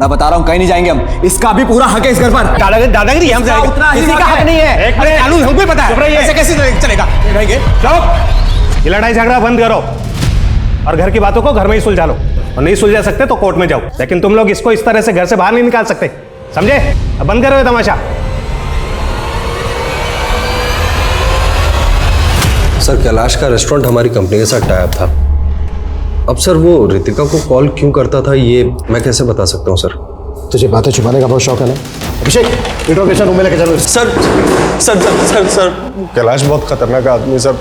J: मैं बता रहा हूँ कहीं नहीं जाएंगे हम, इसका भी पूरा हक है इस घर पर।
G: दादागिरी हम
J: किसी का हक नहीं है।
G: कानून हमको ही पता है, ऐसे कैसे चलेगा?
E: ये लड़ाई झगड़ा बंद करो और घर की बातों को घर में ही सुलझा लो, और नहीं सुलझा सकते तो कोर्ट में जाओ, लेकिन तुम लोग इसको इस तरह से घर से बाहर नहीं निकाल सकते, समझे? अब बंद करो ये तमाशा।
L: सर कैलाश का रेस्टोरेंट हमारी कंपनी के साथ टाई अप था। अब सर वो रितिका को कॉल क्यों करता था ये मैं कैसे बता सकता हूँ सर?
G: तुझे बातें छुपाने का बहुत शौक है ना? अभिषेक इंट्रोगेशन रूम में लेके चलो।
I: Sir sir sir sir sir Kailash बहुत खतरनाक आदमी सर,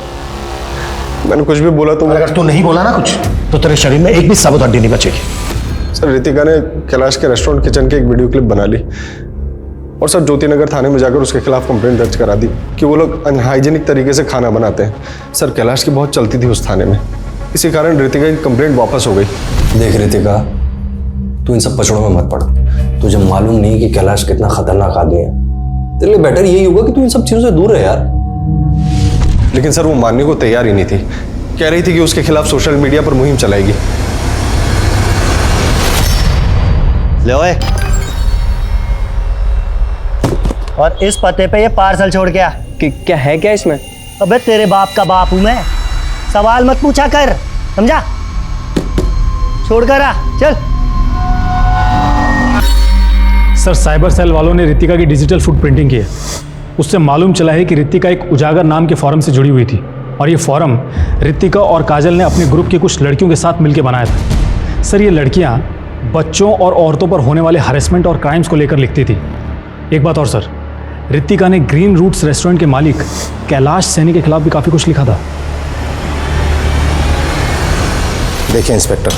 I: मैंने कुछ भी बोला तो
G: अगर तू नहीं बोला ना कुछ तो तेरे शरीर में एक भी साबुत हड्डी नहीं बचेगी।
I: सर रितिका ने कैलाश के रेस्टोरेंट किचन की एक वीडियो क्लिप बना ली और सर ज्योति नगर थाने में जाकर उसके खिलाफ कंप्लेंट दर्ज करा दी कि वो लोग अनहाइजीनिक तरीके से खाना बनाते हैं। सर कैलाश की बहुत चलती थी उस थाने में, इसी कारण रितिका की कंप्लेंट वापस हो गई।
L: देख रितिका, तू इन सब पचड़ों में मत पड़, तुझे मालूम नहीं कि कैलाश कितना खतरनाक आदमी है। तेरे लिए बेटर यही होगा कि तू इन सब चीजों से दूर रहे यार।
I: लेकिन सर वो मानने को तैयार ही नहीं थी, कह रही थी कि उसके खिलाफ सोशल मीडिया पर मुहिम चलाएगी।
F: ले ओए,
Q: और इस पते पे ये पार्सल छोड़ के आ।
O: क्या है क्या इसमें?
Q: अबे तेरे बाप का बाप हूं मैं, सवाल मत पूछा कर, समझा? छोड़ कर आ, चल।
H: सर साइबर सेल वालों ने रितिका की डिजिटल फुटप्रिंटिंग की है। उससे मालूम चला है कि रितिका एक उजागर नाम के फॉरम से जुड़ी हुई थी और ये फॉरम रितिका और काजल ने अपने ग्रुप की कुछ लड़कियों के साथ मिलकर बनाया था। सर ये लड़कियां बच्चों और औरतों पर होने वाले हरेसमेंट और क्राइम्स को लेकर लिखती थी। एक बात और सर, रितिका ने ग्रीन रूट्स रेस्टोरेंट के मालिक कैलाश सैनी के खिलाफ भी काफ़ी कुछ लिखा था।
G: देखिए इंस्पेक्टर,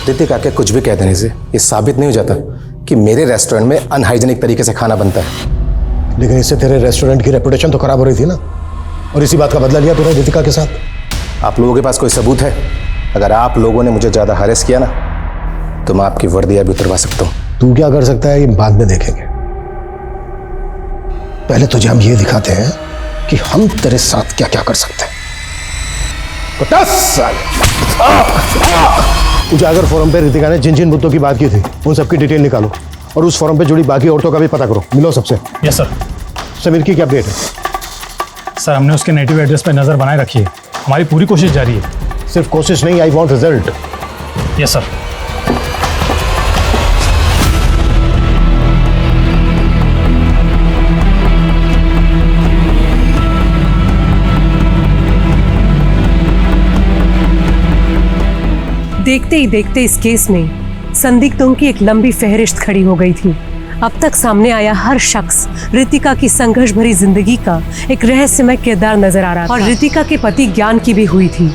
G: रितिका के कुछ भी कह देने से ये साबित नहीं हो जाता कि मेरे रेस्टोरेंट में अनहाइजीनिक तरीके से खाना बनता है।
D: लेकिन इससे तेरे रेस्टोरेंट की रेपुटेशन तो खराब हो रही थी ना, और इसी बात का बदला लिया तूने रितिका के साथ।
G: आप लोगों के पास कोई सबूत है? अगर आप लोगों ने मुझे ज़्यादा हरेस किया ना तो मैं आपकी वर्दियाँ भी उतरवा सकता हूँ।
D: तू क्या कर सकता है ये बाद में देखेंगे, पहले तुझे हम ये दिखाते हैं कि हम तेरे साथ क्या क्या कर सकते हैं। उजागर फोरम पे रितिका ने जिन जिन मुद्दों की बात की थी उन सबकी डिटेल निकालो और उस फोरम पे जुड़ी बाकी औरतों का भी पता करो। मिलो सबसे।
H: Yes sir.
D: समीर की क्या अपडेट है?
H: सर हमने उसके नेटिव एड्रेस पे नज़र बनाए रखी है, हमारी पूरी कोशिश जारी है।
D: सिर्फ कोशिश नहीं, I want result.
H: Yes sir.
C: देखते ही देखते इस केस में संदिग्धों की एक लंबी फहरिस्त खड़ी हो गई थी। अब तक सामने आया हर शख्स रितिका की संघर्ष भरी जिंदगी का एक रहस्यमय किरदार नजर आ रहा था और रितिका के पति ज्ञान की भी हुई थी।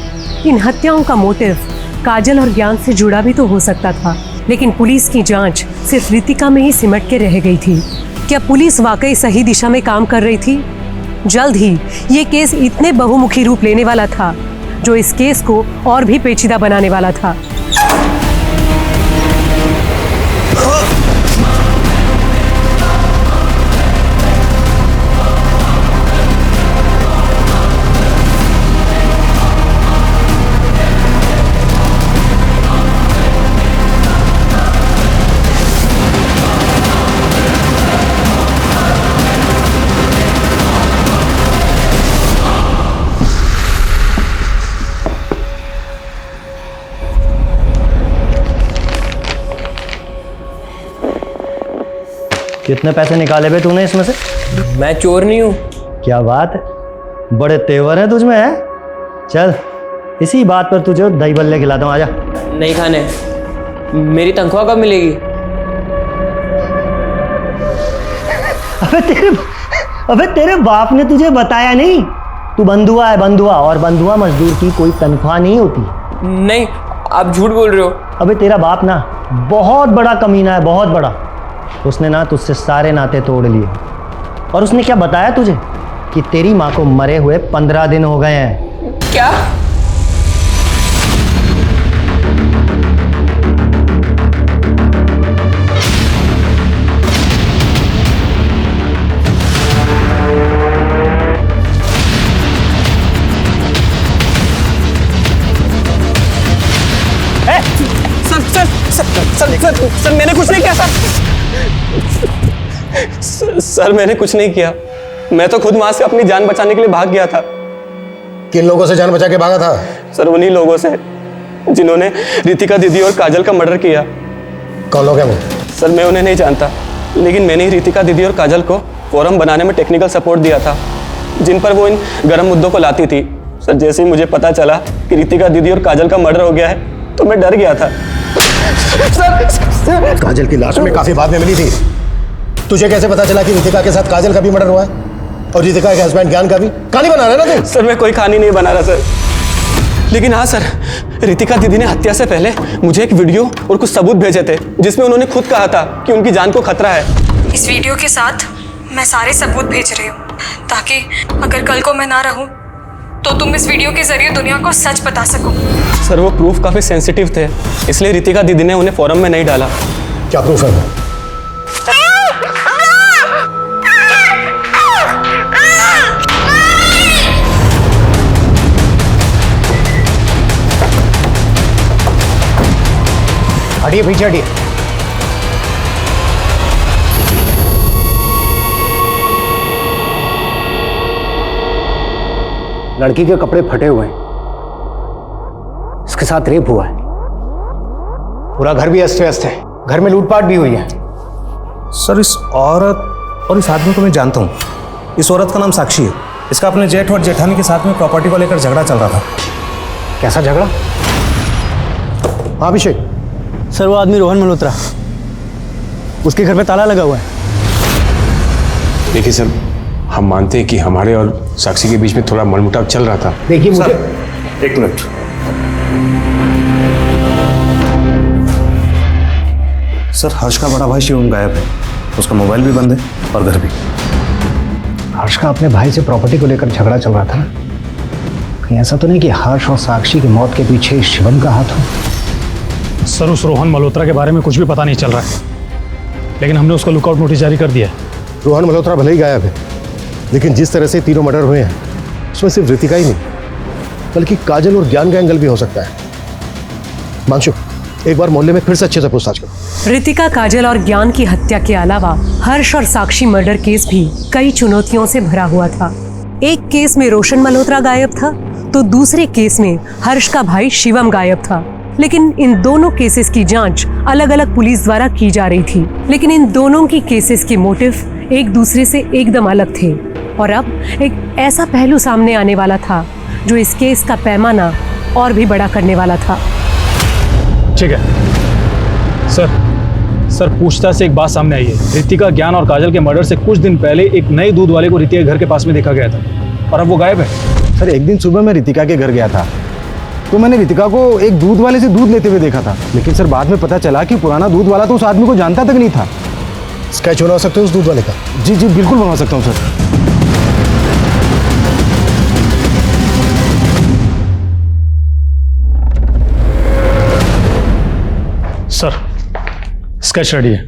C: इन हत्याओं का मोटिव काजल और ज्ञान से जुड़ा भी तो हो सकता था, लेकिन पुलिस की जांच सिर्फ रितिका में ही सिमट के रह गई थी। क्या पुलिस वाकई सही दिशा में काम कर रही थी? जल्द ही ये केस इतने बहुमुखी रूप लेने वाला था जो इस केस को और भी पेचीदा बनाने वाला था।
Q: कितने पैसे निकाले बे तूने इसमें से?
O: मैं चोर नहीं हूँ।
Q: क्या बात है, बड़े तेवर हैं तुझमें है। चल इसी बात पर तुझे दही बल्ले खिलाता हूँ, आजा।
O: नहीं खाने, मेरी तनख्वाह कब मिलेगी?
Q: अबे तेरे बाप ने तुझे बताया नहीं? तू बंधुआ है, बंधुआ, और बंधुआ मजदूर की कोई तनख्वाह नहीं होती।
O: नहीं, आप झूठ बोल रहे हो।
Q: अबे तेरा बाप ना बहुत बड़ा कमीना है, बहुत बड़ा। उसने ना तुझसे सारे नाते तोड़ लिए, और उसने क्या बताया तुझे कि तेरी माँ को मरे हुए 15 दिन हो गए हैं।
O: क्या?
L: सर मैंने कुछ नहीं किया सर मैंने कुछ नहीं किया। मैं तो खुद वहां से अपनी जान बचाने के लिए भाग गया था।
D: किन लोगों से जान बचा के भागा था?
L: सर उन्हीं लोगों से जिन्होंने रितिका दीदी और काजल का मर्डर किया।
D: कौन लोग हैं वो?
L: सर मैं उन्हें नहीं जानता, लेकिन मैंने ही रितिका दीदी और काजल को फोरम बनाने में टेक्निकल सपोर्ट दिया था, जिन पर वो इन गर्म मुद्दों को लाती थी। सर जैसे ही मुझे पता चला कि रितिका दीदी और काजल का मर्डर हो गया है तो मैं डर गया था।
D: काजल की लाश में काफी बाद में मिली थी। तुझे कैसे पता चला कि रितिका के साथ काजल का भी मर्डर हुआ है और रितिका के हस्बैंड ज्ञान का भी? कहानी बना रहा है ना तू?
L: सर मैं कोई कहानी नहीं बना रहा सर, लेकिन हाँ सर, रितिका दीदी ने हत्या से पहले मुझे एक वीडियो और कुछ सबूत भेजे थे जिसमें उन्होंने खुद कहा था कि उनकी जान को खतरा है।
B: इस वीडियो के साथ मैं सारे सबूत भेज रही हूँ ताकि अगर कल को मैं ना रहूँ तो तुम इस वीडियो के जरिए दुनिया को सच बता सको।
L: सर वो प्रूफ काफी सेंसिटिव थे, इसलिए रितिका दीदी ने उन्हें फोरम में नहीं डाला।
D: क्या प्रूफ है? हटिए पीछे हटिए। लड़की के कपड़े फटे हुए हैं, इसके साथ रेप हुआ है, पूरा घर भी अस्त व्यस्त है, घर में लूटपाट भी हुई है।
E: सर इस औरत और इस आदमी को मैं जानता हूँ। इस औरत का नाम साक्षी है। इसका अपने जेठ और जेठानी के साथ में प्रॉपर्टी को लेकर झगड़ा चल रहा था।
D: कैसा झगड़ा? हाँ अभिषेक।
F: सर वो आदमी रोहन मल्होत्रा, उसके घर पे ताला लगा हुआ है।
G: देखिए सर, हम मानते हैं कि हमारे और साक्षी के बीच में थोड़ा मनमुटाव चल रहा था।
D: देखिए मुझे
E: एक मिनट। सर हर्ष का बड़ा भाई शिवम गायब है, उसका मोबाइल भी बंद है और घर भी।
D: हर्ष का अपने भाई से प्रॉपर्टी को लेकर झगड़ा चल रहा था। कहीं ऐसा तो नहीं कि हर्ष और साक्षी की मौत के पीछे शिवम का हाथ हो?
H: सर उस रोहन मल्होत्रा के बारे में कुछ भी पता नहीं चल रहा है, लेकिन हमने उसका लुकआउट नोटिस जारी कर दिया है।
I: रोहन मल्होत्रा भले ही गायब है, लेकिन जिस तरह से तीनों मर्डर हुए हैं उसमें सिर्फ रितिका ही नहीं बल्कि काजल और ज्ञान का एंगल भी हो सकता है। मांशु, एक बार मोहल्ले में फिर से अच्छे से पूछताछ करो।
C: रितिका, काजल और ज्ञान की हत्या के अलावा हर्ष और साक्षी मर्डर केस भी कई चुनौतियों से भरा हुआ था। एक केस में रोशन मल्होत्रा गायब था, तो दूसरे केस में हर्ष का भाई शिवम गायब था। लेकिन इन दोनों केसेस की जांच अलग अलग पुलिस द्वारा की जा रही थी, लेकिन इन दोनों की केसेस के मोटिव एक दूसरे से एकदम अलग थे। और अब एक ऐसा पहलू सामने आने वाला था जो इस केस का पैमाना और भी बड़ा करने वाला था।
H: ठीक है सर, पूछताछ से एक बात सामने आई है। रितिका, ज्ञान और काजल के मर्डर से कुछ दिन पहले एक नए दूध वाले को रितिका के घर के पास में देखा गया था और अब वो गायब है।
I: सर एक दिन सुबह मैं रितिका के घर गया था, तो मैंने रितिका को एक दूध वाले से दूध लेते हुए देखा था। लेकिन सर बाद में पता चला कि पुराना दूध वाला तो उस आदमी को जानता तक नहीं था। स्केच बनवा सकते हो उस दूध वाले का? जी बिल्कुल बनवा सकता हूँ सर।
H: सर स्केच रेडी है।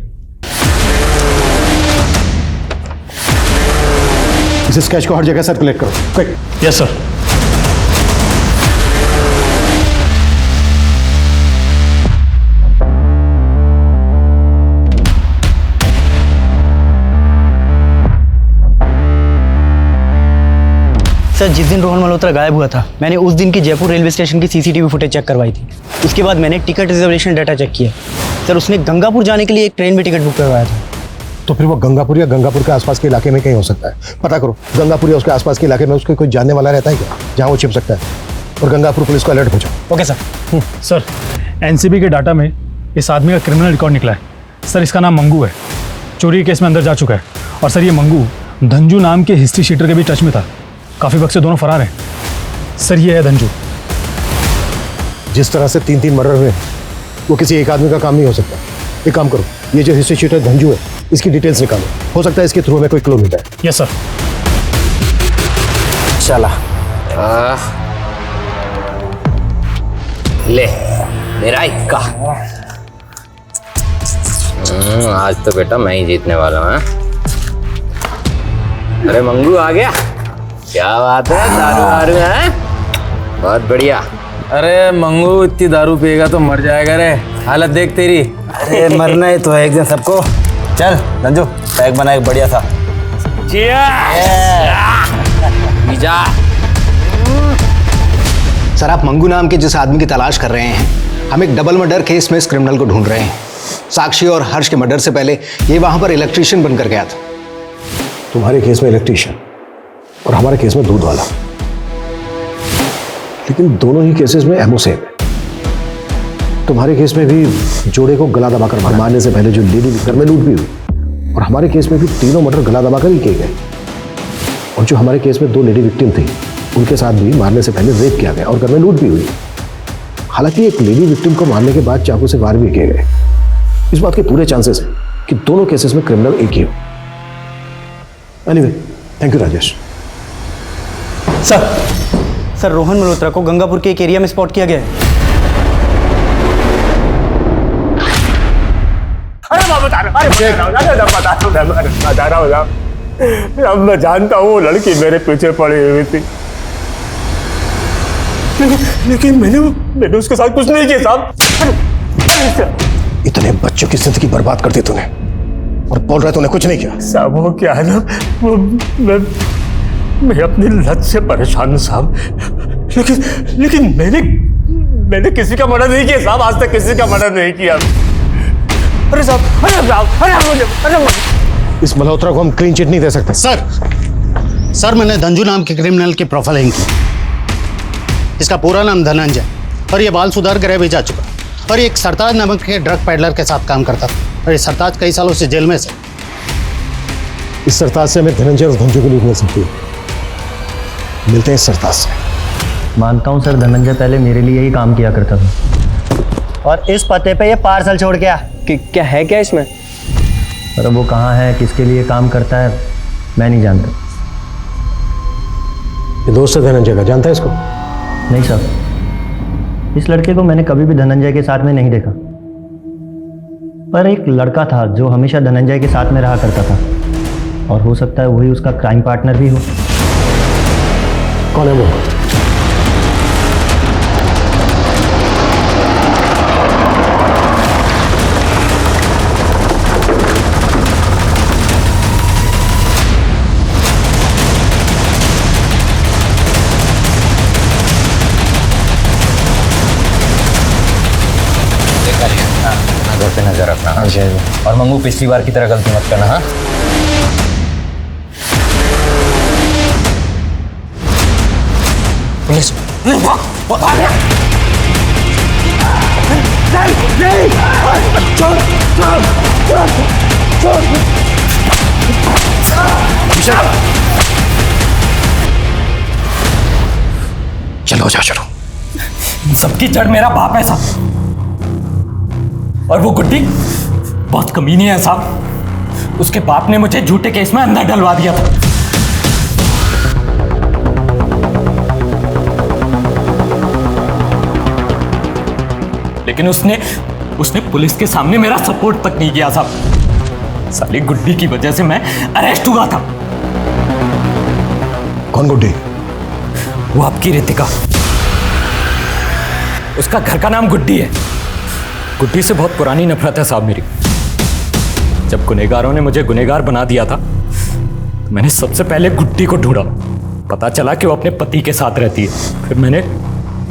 I: इस स्केच को हर जगह सर्कुलेट करो, क्विक।
H: Yes sir.
F: सर जिस दिन रोहन मल्होत्रा गायब हुआ था, मैंने उस दिन की जयपुर रेलवे स्टेशन की सीसीटीवी फुटेज चेक करवाई थी। उसके बाद मैंने टिकट रिजर्वेशन डाटा चेक किया। सर उसने गंगापुर जाने के लिए एक ट्रेन में टिकट बुक करवाया था।
I: तो फिर वो गंगापुर या गंगापुर के आसपास के इलाके में कहीं हो सकता है। पता करो गंगापुर या उसके आसपास के इलाके में उसके कोई जानने वाला रहता है क्या, जहाँ वो छिप सकता है। और गंगापुर पुलिस को अलर्ट भेजो।
F: Okay sir.
H: सर एनसीबी के डाटा में इस आदमी का क्रिमिनल रिकॉर्ड निकला है। सर इसका नाम मंगू है, चोरी केस में अंदर जा चुका है। और सर ये मंगू धंजू नाम के हिस्ट्री शीटर के भी टच में था। काफ़ी वक्त से दोनों फरार हैं। सर ये है धंजू।
I: जिस तरह से 3 मर्डर हुए वो किसी एक आदमी का काम नहीं हो सकता। एक काम करो, ये जो हिस्ट्री शीटर धंजू है इसकी डिटेल्स निकालो, हो सकता है इसके थ्रू में कोई क्लू मिल जाए।
H: Yes sir.
R: चला ले मेरा इक्का। आज तो बेटा मैं ही जीतने वाला हूँ। अरे मंगू आ गया, क्या बात है, दारू वारू है? बहुत बढ़िया।
O: अरे मंगू इतनी दारू पिएगा तो मर जाएगा रे, हालत देख तेरी।
F: अरे मरना ही तो है एक दिन सबको। चल धंजू पैक बना एक बढ़िया सा।
J: सर आप मंगू नाम के जिस आदमी की तलाश कर रहे हैं, हम एक डबल मर्डर केस में इस क्रिमिनल को ढूंढ रहे हैं। साक्षी और हर्ष के मर्डर से पहले ये वहां पर इलेक्ट्रीशियन बनकर गया था।
I: तुम्हारे केस में इलेक्ट्रीशियन और हमारे केस में दूध वाला, लेकिन दोनों ही केसेस में एमओ सेम है। तुम्हारे केस में भी जोड़े को गला दबाकर मारने से पहले जो लेडी घर में लूट भी हुई, और हमारे केस में भी तीनों मर्डर गला दबाकर ही किए गए। और जो हमारे केस में 2 लेडी विक्टिम थी उनके साथ भी मारने से पहले रेप किया गया और घर में लूट भी हुई। हालांकि एक लेडी विक्टिम को मारने के बाद चाकू से वार भी किए गए। इस बात के पूरे चांसेस हैं कि दोनों केसेस में क्रिमिनल एक ही हो। Anyway, thank you Rajesh.
F: Sir Rohan Malhotra को गंगापुर के एक एरिया में स्पॉट किया गया है।
G: अब मैं जानता हूँ वो लड़की मेरे पीछे पड़ी हुई थी, लेकिन मैंने उसके साथ कुछ नहीं किया साहब।
I: इतने बच्चों की जिंदगी बर्बाद कर दी तूने और बोल रहा है तूने कुछ नहीं किया।
G: साहब वो क्या है ना, वो मैं अपनी लत से परेशान हूं साहब, लेकिन मैंने किसी का मर्डर नहीं किया साहब, आज तक किसी का मर्डर नहीं किया। अरे साहब, अरे इस मल्होत्रा को हम क्लीन चिट नहीं दे सकते।
S: सर मैंने धंजू नाम के क्रिमिनल की प्रोफाइलिंग की। इसका पूरा नाम धनंजय और ये बाल सुधार गृह भी जा चुका, और ये एक सरताज नामक के ड्रग पैडलर के साथ काम करता था, और ये सरताज कई सालों से जेल में से।
G: इस सरताज से हमें धनंजय और धंजू को लूट मिल सकती है। मिलते हैं इस सरताज से।
Q: मानता हूँ सर, धनंजय पहले मेरे लिए ही काम किया करता था, और इस पते पे ये पार्सल छोड़ के आ।
O: क्या है क्या इसमें?
Q: अरे वो कहाँ है, किसके लिए काम करता है, मैं नहीं जानता।
G: ये दोस्त है धनंजय का, जानता है इसको?
Q: नहीं सर, इस लड़के को मैंने कभी भी धनंजय के साथ में नहीं देखा, पर एक लड़का था जो हमेशा धनंजय के साथ में रहा करता था, और हो सकता है वही उसका क्राइम पार्टनर भी हो।
G: कौन है वो?
R: घर पे नजर रखना। और मंगू, पिछली बार की तरह गलती मत करना। हाँ, पुलिस
K: चलो जा, चलो। सबकी जड़ मेरा बाप है साहब, और वो गुड्डी बहुत कमीनी है साहब। उसके बाप ने मुझे झूठे केस में अंदर डलवा दिया था। लेकिन उसने पुलिस के सामने मेरा सपोर्ट तक नहीं किया साहब। साली गुड्डी की वजह से मैं अरेस्ट हुआ था।
G: कौन गुड्डी?
K: वो आपकी रितिका। उसका घर का नाम गुड्डी है। गुड्डी से बहुत पुरानी नफरत है साहब मेरी। जब गुनहगारों ने मुझे गुनहगार बना दिया था, तो मैंने सबसे पहले गुड्डी को ढूंढा। पता चला कि वो अपने पति के साथ रहती है। फिर मैंने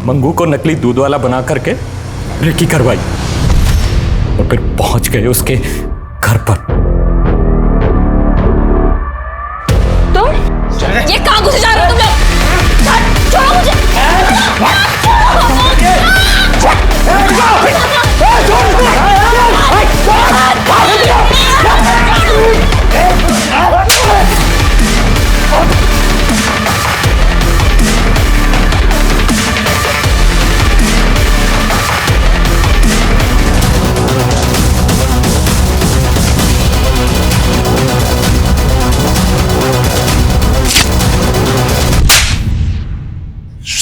K: मंगू को नकली दूध वाला बना करके रेकी करवाई, और फिर पहुंच गए उसके घर पर।
N: तुम ये कहां घुसे जा रहे हो तुम लोग? छोड़ो मुझे।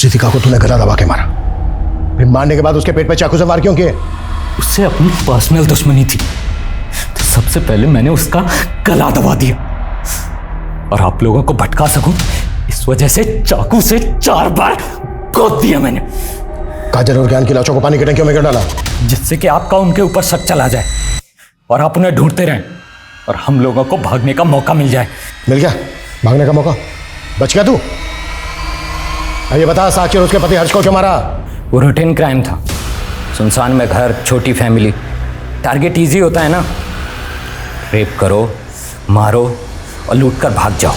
G: रितिका को तूने गला दबा के मारा, फिर मारने के बाद उसके पेट पे चाकू से वार क्यों किए?
K: उससे अपनी पर्सनल दुश्मनी थी, तो सबसे पहले मैंने उसका गला दबा दिया, और आप लोगों को भटका सकूं इस वजह से चाकू से 4 बार गोद दिया मैंने।
G: काजल और ज्ञान की लाशों को पानी की टंकियों में गिर डाला,
K: जिससे कि आपका उनके ऊपर शक चला जाए और आप उन्हें ढूंढते रहें, और हम लोगों को भागने का मौका मिल जाए।
G: मिल गया भागने का मौका? बच गया तू? ये बता, साक्षी और उसके पति हर्ष को क्यों मारा?
K: वो रूटीन क्राइम था। सुनसान में घर, छोटी फैमिली, टारगेट इजी होता है ना। रेप करो, मारो और लूट कर भाग जाओ।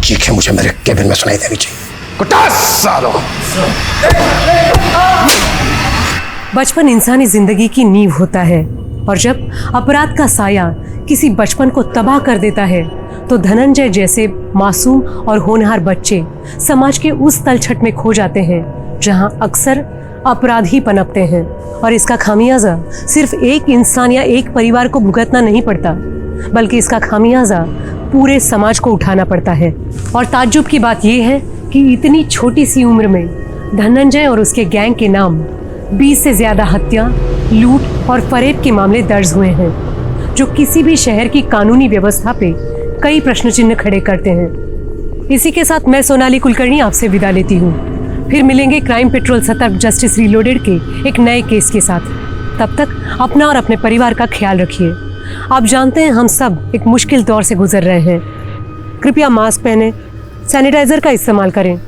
G: चीखें मुझे मेरे केबिन में सुनाई देनी चाहिए। कुत्ता सालो!
C: बचपन इंसानी जिंदगी की नींव होता है, और जब अपराध का साया किसी बचपन को तबाह कर देता है, तो धनंजय जैसे मासूम और होनहार बच्चे समाज के उस तलछट में खो जाते हैं जहां अक्सर अपराध ही पनपते हैं। और इसका खामियाजा सिर्फ एक इंसान या एक परिवार को भुगतना नहीं पड़ता, बल्कि इसका खामियाजा पूरे समाज को उठाना पड़ता है। और ताज्जुब की बात यह है कि इतनी छोटी सी उम्र में धनंजय और उसके गैंग के नाम 20 से ज्यादा हत्या, लूट और फरेब के मामले दर्ज हुए हैं। जो किसी भी शहर की कानूनी व्यवस्था पे कई प्रश्न चिन्ह खड़े करते हैं। इसी के साथ मैं सोनाली कुलकर्णी आपसे विदा लेती हूँ। फिर मिलेंगे क्राइम पेट्रोल सतर्क जस्टिस रीलोडेड के एक नए केस के साथ। तब तक अपना और अपने परिवार का ख्याल रखिए। आप जानते हैं हम सब एक मुश्किल दौर से गुजर रहे हैं। कृपया मास्क पहने, सैनिटाइजर का इस्तेमाल करें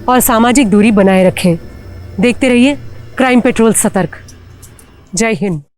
C: और सामाजिक दूरी बनाए रखें। देखते रहिए क्राइम पेट्रोल सतर्क। जय हिंद।